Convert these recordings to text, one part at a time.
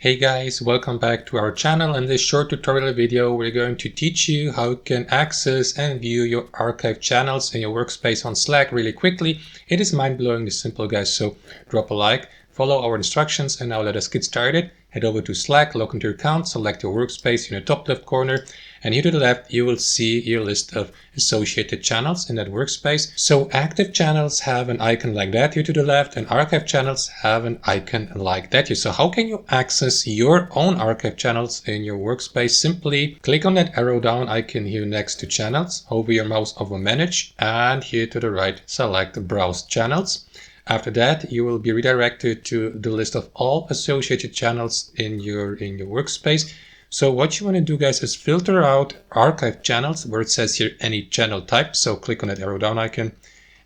Hey guys, welcome back to our channel. In this short tutorial video, we're going to teach you how you can access and view your archived channels in your workspace on Slack really quickly. It is mind-blowingly simple, guys, so drop a like, follow our instructions, and now let us get started. Head over to Slack, log into your account, select your workspace in the top left corner, and here to the left, you will see your list of associated channels in that workspace. So active channels have an icon like that here to the left, and archive channels have an icon like that here. So how can you access your own archive channels in your workspace? Simply click on that arrow down icon here next to channels, hover your mouse over manage, and here to the right, select browse channels. After that, you will be redirected to the list of all associated channels in your workspace. So what you want to do, guys, is filter out archive channels where it says here any channel type. So click on that arrow down icon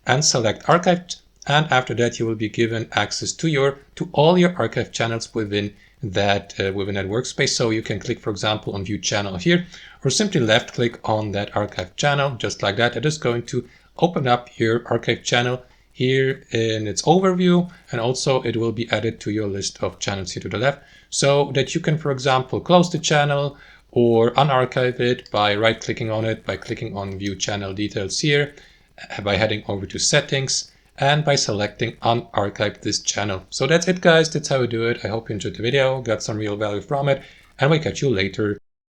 and select archived. And after that, you will be given access to all your archive channels within that workspace. So you can click, for example, on view channel here, or simply left click on that archive channel, just like that. It is going to open up your archive channel here in its overview, and also it will be added to your list of channels here to the left, so that you can, for example, close the channel or unarchive it by right-clicking on it, by clicking on view channel details here, by heading over to settings, and by selecting unarchive this channel. So that's it, guys. That's how we do it. I hope you enjoyed the video, got some real value from it, and we'll catch you later.